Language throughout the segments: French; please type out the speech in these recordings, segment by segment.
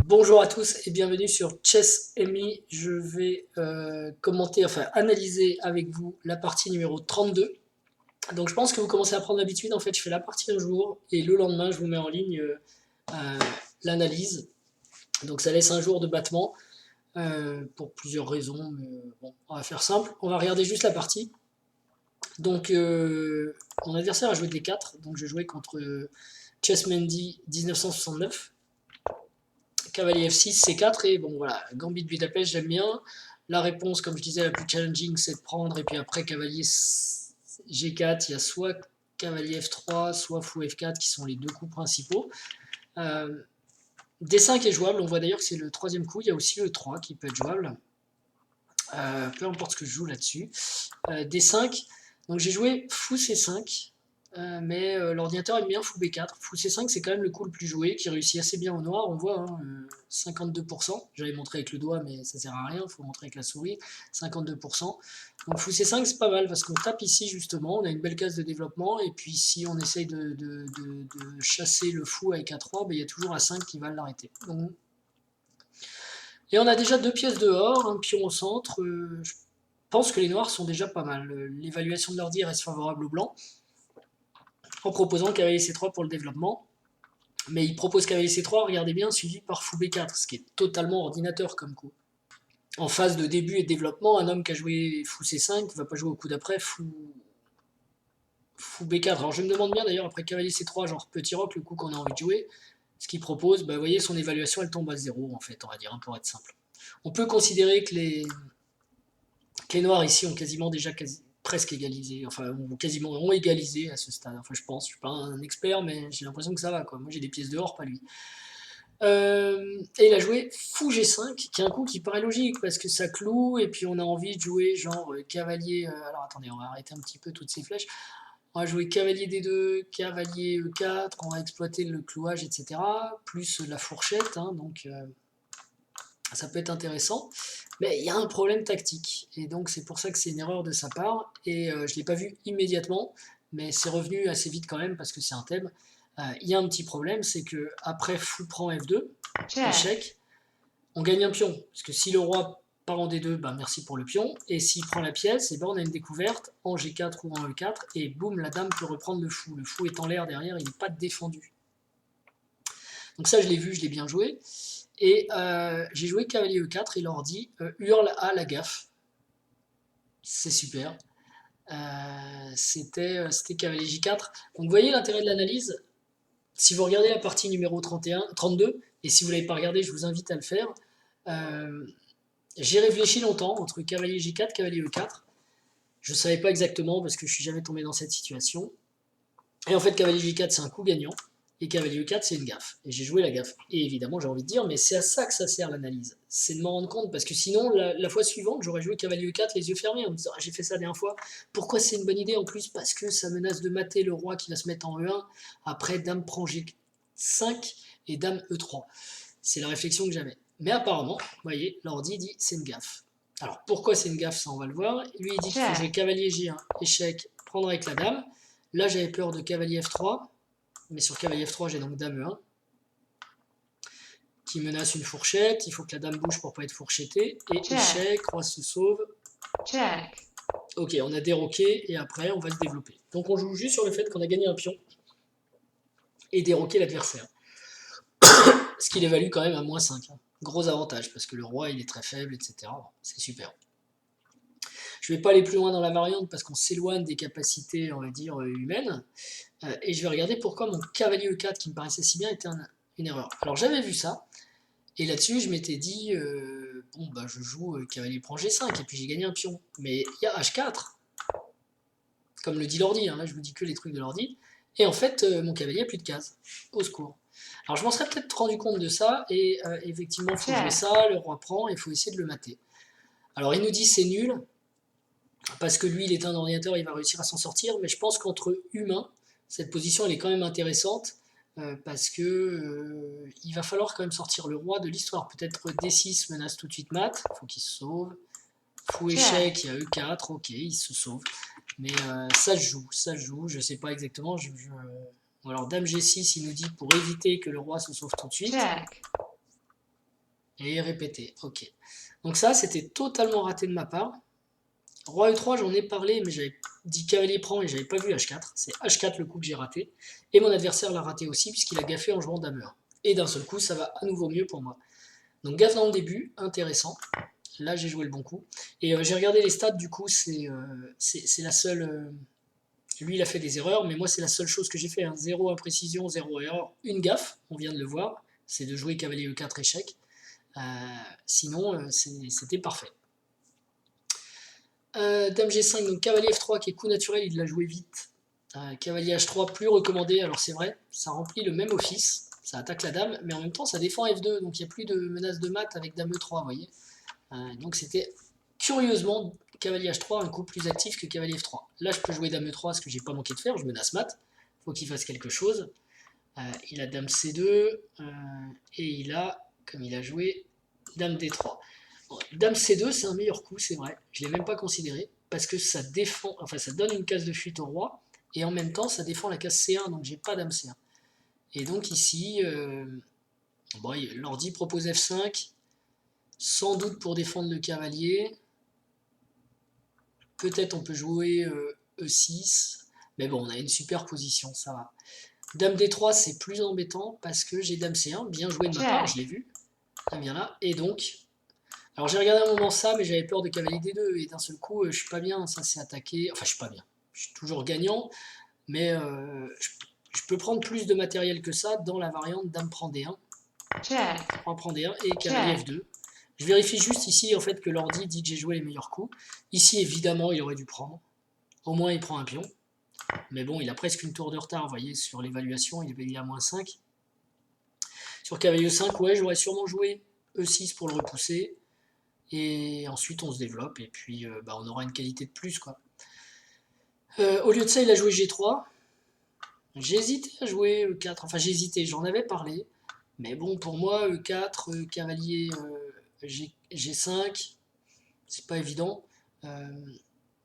Bonjour à tous et bienvenue sur Chess Me. Je vais commenter, enfin analyser avec vous la partie numéro 32. Donc je pense que vous commencez à prendre l'habitude. En fait, je fais la partie un jour et le lendemain, je vous mets en ligne euh, l'analyse. Donc ça laisse un jour de battement pour plusieurs raisons. Mais bon, on va faire simple. On va regarder juste la partie. Donc mon adversaire a joué des 4. Donc je jouais contre Chessmendy 1969. Cavalier F6, C4, et bon voilà, Gambit de Budapest, j'aime bien. La réponse, comme je disais, la plus challenging, c'est de prendre, et puis après, cavalier G4, il y a soit cavalier F3, soit fou F4, qui sont les deux coups principaux. D5 est jouable, on voit d'ailleurs que c'est le troisième coup, il y a aussi le 3 qui peut être jouable. Peu importe ce que je joue là-dessus. D5, donc j'ai joué fou C5, mais l'ordinateur aime bien fou B4. Fou C5, c'est quand même le coup le plus joué, qui réussit assez bien au noir, on voit, hein, 52%. J'avais montré avec le doigt, mais ça sert à rien, il faut montrer avec la souris. 52%. Donc fou C5, c'est pas mal, parce qu'on tape ici, justement, on a une belle case de développement, et puis si on essaye de chasser le fou avec A3, ben, il y a toujours A5 qui va l'arrêter. Et on a déjà deux pièces dehors, un pion au centre. Je pense que les noirs sont déjà pas mal. L'évaluation de l'ordi reste favorable aux blancs, en proposant cavalier C3 pour le développement. Mais il propose cavalier C3, regardez bien, suivi par fou B4, ce qui est totalement ordinateur comme coup. En phase de début et de développement, un homme qui a joué fou C5 ne va pas jouer au coup d'après fou B4. Alors je me demande bien d'ailleurs, après cavalier C3, genre petit roc, le coup qu'on a envie de jouer, ce qu'il propose, bah, vous voyez, son évaluation, elle tombe à 0, en fait, on va dire, hein, pour être simple. On peut considérer que les noirs ici ont quasiment déjà presque égalisé, enfin quasiment ont égalisé à ce stade. Enfin je pense, je suis pas un expert, mais j'ai l'impression que ça va quoi. Moi j'ai des pièces dehors, pas lui. Et il a joué fou G5, qui est un coup qui paraît logique parce que ça cloue et puis on a envie de jouer genre cavalier. Alors attendez, on va arrêter un petit peu toutes ces flèches. On va jouer cavalier D2, cavalier E4, on va exploiter le clouage, etc. Plus la fourchette, hein, donc ça peut être intéressant, mais il y a un problème tactique, et donc c'est pour ça que c'est une erreur de sa part, et je ne l'ai pas vu immédiatement, mais c'est revenu assez vite quand même, parce que c'est un thème. Il y a un petit problème, c'est que après fou prend F2, échec, on gagne un pion, parce que si le roi part en D2, bah merci pour le pion, et s'il prend la pièce, et ben on a une découverte en G4 ou en E4, et boum, la dame peut reprendre le fou est en l'air derrière, il n'est pas défendu. Donc ça je l'ai vu, je l'ai bien joué. Et j'ai joué cavalier E4 et l'ordi hurle à la gaffe. C'est super. C'était cavalier J4. Donc vous voyez l'intérêt de l'analyse. Si vous regardez la partie numéro 31, 32, et si vous ne l'avez pas regardé, je vous invite à le faire. Euh, j'ai réfléchi longtemps entre cavalier J4, cavalier E4. Je ne savais pas exactement parce que je ne suis jamais tombé dans cette situation. Et en fait, cavalier J4, c'est un coup gagnant. Et cavalier E4, c'est une gaffe. Et j'ai joué la gaffe. Et évidemment, j'ai envie de dire, mais c'est à ça que ça sert l'analyse. C'est de m'en rendre compte, parce que sinon, la fois suivante, j'aurais joué cavalier E4 les yeux fermés, en me disant, ah, j'ai fait ça la dernière fois. Pourquoi c'est une bonne idée en plus? Parce que ça menace de mater le roi qui va se mettre en E1. Après, dame prend G5 et dame E3. C'est la réflexion que j'avais. Mais apparemment, vous voyez, l'ordi dit, c'est une gaffe. Alors, pourquoi c'est une gaffe, ça on va le voir. Lui, il dit qu'il faut jouer cavalier G1, échec, prendre avec la dame. Là, j'avais peur de cavalier F3, mais sur cavalier F3, j'ai donc dame E1, qui menace une fourchette. Il faut que la dame bouge pour pas être fourchettée. Et échec, roi se sauve. Ok, on a déroqué, et après, on va se développer. Donc on joue juste sur le fait qu'on a gagné un pion, et déroqué l'adversaire. Ce qui l'évalue quand même à moins 5. Hein. Gros avantage, parce que le roi, il est très faible, etc. C'est super. Je ne vais pas aller plus loin dans la variante, parce qu'on s'éloigne des capacités, on va dire, humaines. Et je vais regarder pourquoi mon cavalier E4, qui me paraissait si bien, était une erreur. Alors j'avais vu ça, et là-dessus je m'étais dit, bon bah je joue cavalier prend G5, et puis j'ai gagné un pion. Mais il y a H4, comme le dit l'ordi, hein, là je vous dis que les trucs de l'ordi, et en fait mon cavalier a plus de cases. Au secours. Alors je m'en serais peut-être rendu compte de ça, et effectivement il faut jouer ça, le roi prend, et il faut essayer de le mater. Alors il nous dit c'est nul, parce que lui il est un ordinateur, il va réussir à s'en sortir, mais je pense qu'entre humains, cette position elle est quand même intéressante, parce que il va falloir quand même sortir le roi de l'histoire. Peut-être D6 menace tout de suite mat, il faut qu'il se sauve. Fou échec, il y a E4, ok, il se sauve. Mais ça se joue, je sais pas exactement. Alors dame G6, il nous dit pour éviter que le roi se sauve tout de suite. Et répéter, ok. Donc ça, c'était totalement raté de ma part. Roi E3, j'en ai parlé, mais j'avais dit cavalier prend et j'avais pas vu H4. C'est H4 le coup que j'ai raté. Et mon adversaire l'a raté aussi, puisqu'il a gaffé en jouant Dame E1. Et d'un seul coup, ça va à nouveau mieux pour moi. Donc gaffe dans le début, intéressant. Là, j'ai joué le bon coup. Et j'ai regardé les stats, du coup, c'est la seule... lui, il a fait des erreurs, mais moi, c'est la seule chose que j'ai fait. Hein. 0 imprécision, 0 erreur, une gaffe, on vient de le voir. C'est de jouer cavalier E4 échec. Sinon, c'était parfait. Dame G5, donc cavalier F3 qui est coup naturel, il l'a joué vite. Cavalier H3 plus recommandé, alors c'est vrai, ça remplit le même office, ça attaque la dame, mais en même temps ça défend F2, donc il n'y a plus de menace de mat avec dame E3, vous voyez. Donc c'était curieusement cavalier H3 un coup plus actif que cavalier F3. Là je peux jouer dame E3, ce que j'ai pas manqué de faire, je menace mat, faut qu'il fasse quelque chose. Il a dame C2, et il a, comme il a joué, dame D3. Bon, dame C2, c'est un meilleur coup, c'est vrai. Je ne l'ai même pas considéré, parce que ça défend, enfin ça donne une case de fuite au roi, et en même temps ça défend la case C1, donc j'ai pas dame C1. Et donc ici, bon, l'ordi propose F5, sans doute pour défendre le cavalier. Peut-être on peut jouer E6, mais bon, on a une super position, ça va. Dame D3, c'est plus embêtant, parce que j'ai dame C1, bien joué de ma part, je l'ai vu. Très bien là, et donc... Alors j'ai regardé un moment ça, mais j'avais peur de cavalier D2, et d'un seul coup, je suis pas bien, ça s'est attaqué. Enfin, je suis pas bien. Je suis toujours gagnant, mais je peux prendre plus de matériel que ça dans la variante dame prend D1. Roi prend D1 et cavalier F2. Je vérifie juste ici en fait que l'ordi dit que j'ai joué les meilleurs coups. Ici, évidemment, il aurait dû prendre. Au moins, il prend un pion. Mais bon, il a presque une tour de retard, vous voyez, sur l'évaluation, il est à moins 5. Sur cavalier E5, ouais, j'aurais sûrement joué E6 pour le repousser. Et ensuite on se développe et puis on aura une qualité de plus quoi. Au lieu de ça il a joué G3. J'ai hésité à jouer E4, enfin j'ai hésité, j'en avais parlé. Mais bon pour moi E4, cavalier G5, c'est pas évident.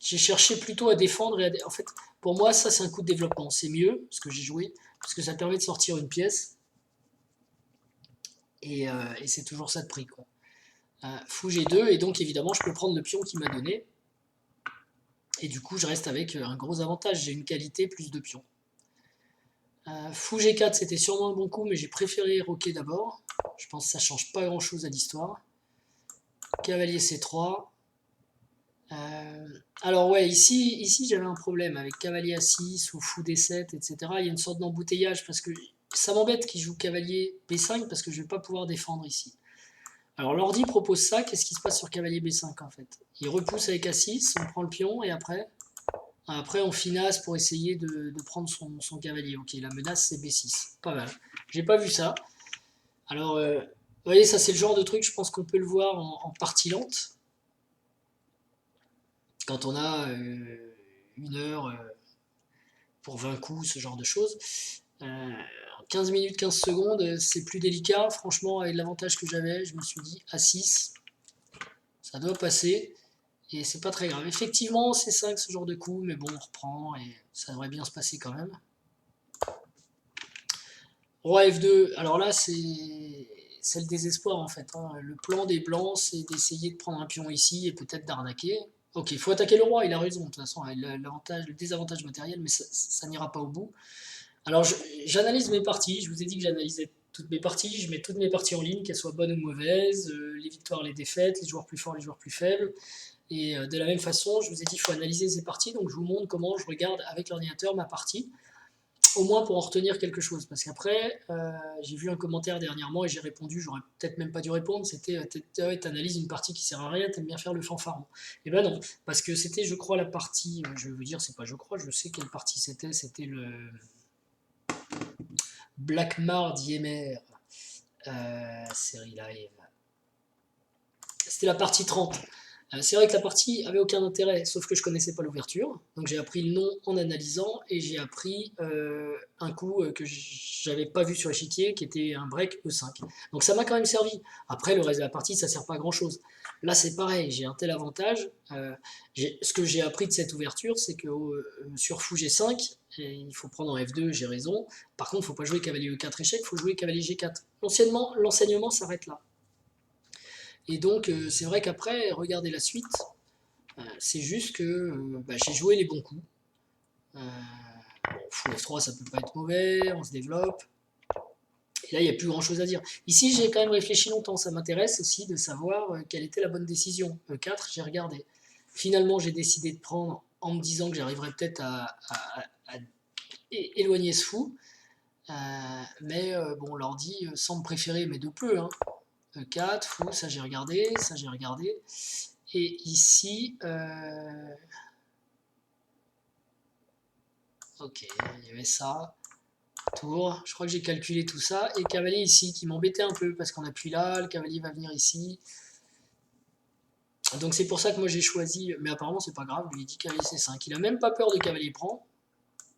J'ai cherché plutôt à défendre et en fait pour moi ça c'est un coup de développement, c'est mieux ce que j'ai joué, parce que ça permet de sortir une pièce. Et c'est toujours ça de prix quoi. Fou G2 et donc évidemment je peux prendre le pion qu'il m'a donné. Et du coup, je reste avec un gros avantage. J'ai une qualité plus de pions. Fou G4, c'était sûrement un bon coup, mais j'ai préféré roquer d'abord. Je pense que ça change pas grand-chose à l'histoire. Cavalier C3. Alors ouais, ici j'avais un problème avec cavalier A6 ou fou D7, etc. Il y a une sorte d'embouteillage parce que ça m'embête qu'il joue cavalier B5 parce que je vais pas pouvoir défendre ici. Alors l'ordi propose ça, qu'est-ce qui se passe sur cavalier B5 en fait? Il repousse avec A6, on prend le pion et après on finasse pour essayer de prendre son cavalier. Ok, la menace c'est B6. Pas mal. J'ai pas vu ça. Alors, vous voyez, ça c'est le genre de truc, je pense qu'on peut le voir en partie lente. Quand on a une heure pour 20 coups, ce genre de choses. En 15 minutes, 15 secondes, c'est plus délicat. Franchement, avec l'avantage que j'avais, je me suis dit A6, ça doit passer. Et c'est pas très grave. Effectivement, c'est 5 ce genre de coup, mais bon, on reprend et ça devrait bien se passer quand même. Roi F2, alors là, c'est le désespoir en fait. Hein. Le plan des blancs, c'est d'essayer de prendre un pion ici et peut-être d'arnaquer. Ok, il faut attaquer le roi, il a raison, de toute façon, le désavantage matériel, mais ça n'ira pas au bout. Alors, j'analyse mes parties, je vous ai dit que j'analysais toutes mes parties, je mets toutes mes parties en ligne, qu'elles soient bonnes ou mauvaises, les victoires, les défaites, les joueurs plus forts, les joueurs plus faibles. Et de la même façon, je vous ai dit qu'il faut analyser ces parties, donc je vous montre comment je regarde avec l'ordinateur ma partie, au moins pour en retenir quelque chose. Parce qu'après, j'ai vu un commentaire dernièrement et j'ai répondu, j'aurais peut-être même pas dû répondre, c'était t'analyses une partie qui sert à rien, t'aimes bien faire le fanfaron. Et ben non, parce que c'était, je crois, la partie, je vais vous dire, c'est pas je crois, je sais quelle partie c'était le Blackmar Diemer série live. C'était la partie 30. C'est vrai que la partie avait aucun intérêt, sauf que je connaissais pas l'ouverture. Donc j'ai appris le nom en analysant et j'ai appris un coup que j'avais pas vu sur l'échiquier, qui était un break E5. Donc ça m'a quand même servi. Après, le reste de la partie, ça sert pas à grand chose. Là, c'est pareil, j'ai un tel avantage. Ce que j'ai appris de cette ouverture, c'est que sur fou G5, il faut prendre en F2, j'ai raison. Par contre, il faut pas jouer cavalier E4 échec, il faut jouer cavalier G4. L'enseignement s'arrête là. Et donc, c'est vrai qu'après, regardez la suite, c'est juste que j'ai joué les bons coups. Fou F3, ça peut pas être mauvais, on se développe. Et là, il n'y a plus grand chose à dire. Ici, j'ai quand même réfléchi longtemps. Ça m'intéresse aussi de savoir quelle était la bonne décision. E4, j'ai regardé. Finalement, j'ai décidé de prendre en me disant que j'arriverais peut-être à éloigner ce fou. Mais bon, l'ordi semble préférer, mais de peu. Hein. E4, fou, ça j'ai regardé, ça j'ai regardé. Et ici, ok, il y avait ça. Tour, je crois que j'ai calculé tout ça. Et cavalier ici, qui m'embêtait un peu, parce qu'on appuie là, le cavalier va venir ici. Donc c'est pour ça que moi j'ai choisi, mais apparemment c'est pas grave, lui il dit cavalier C5. Il a même pas peur de cavalier prend,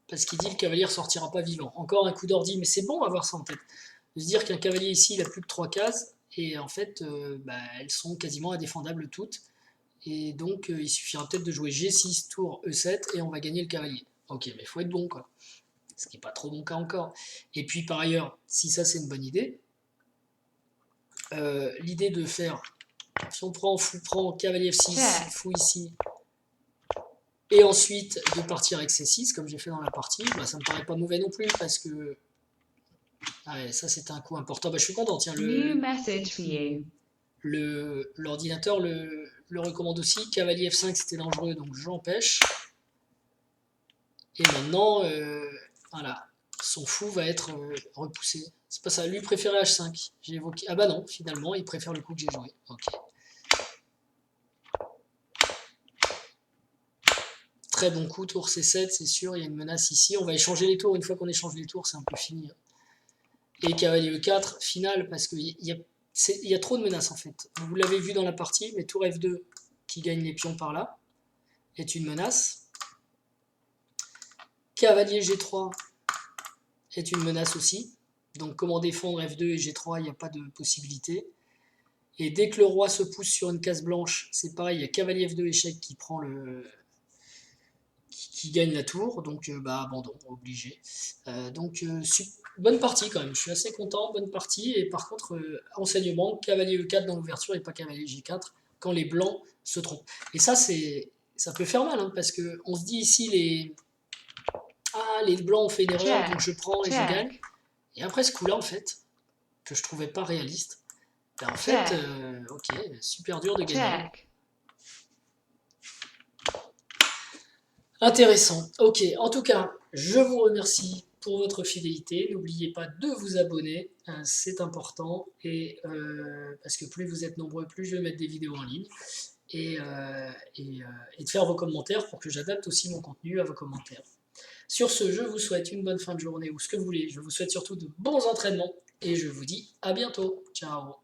parce qu'il dit le cavalier ressortira pas vivant. Encore un coup d'ordi, mais c'est bon à avoir ça en tête. De se dire qu'un cavalier ici, il a plus que 3 cases, et en fait, elles sont quasiment indéfendables toutes. Et donc il suffira peut-être de jouer G6, tour E7, et on va gagner le cavalier. Ok, mais il faut être bon quoi. Ce qui n'est pas trop mon cas encore. Et puis par ailleurs, si ça c'est une bonne idée, l'idée de faire, si on prend fou prend, cavalier F6, fou ici, et ensuite de partir avec C6, comme j'ai fait dans la partie, ça me paraît pas mauvais non plus, parce que ça c'est un coup important. Je suis content, tiens, l'ordinateur le recommande aussi, cavalier F5 c'était dangereux, donc j'empêche. Et maintenant, voilà, son fou va être repoussé. C'est pas ça, lui préférait H5. J'ai évoqué. Ah bah non, finalement, il préfère le coup que j'ai joué. Ok. Très bon coup, tour C7, c'est sûr, il y a une menace ici. On va échanger les tours, une fois qu'on échange les tours, c'est un peu fini. Et cavalier E4, final, parce qu'il y a trop de menaces en fait. Vous l'avez vu dans la partie, mais tour F2, qui gagne les pions par là, est une menace. Cavalier G3 est une menace aussi. Donc comment défendre F2 et G3, il n'y a pas de possibilité. Et dès que le roi se pousse sur une case blanche, c'est pareil, il y a cavalier F2 échec qui prend qui gagne la tour, donc abandon, obligé. Bonne partie quand même, je suis assez content, bonne partie. Et par contre, enseignement, cavalier E4 dans l'ouverture et pas cavalier G4 quand les blancs se trompent. Et ça, ça peut faire mal, hein, parce qu'on se dit ici, les blancs ont fait une erreur, donc je prends et je gagne. Et après ce coup-là, en fait, que je trouvais pas réaliste, en fait, ok, super dur de gagner. Intéressant. Ok, en tout cas, je vous remercie pour votre fidélité. N'oubliez pas de vous abonner, c'est important. Et parce que plus vous êtes nombreux, plus je vais mettre des vidéos en ligne. Et de faire vos commentaires pour que j'adapte aussi mon contenu à vos commentaires. Sur ce, je vous souhaite une bonne fin de journée ou ce que vous voulez. Je vous souhaite surtout de bons entraînements et je vous dis à bientôt. Ciao.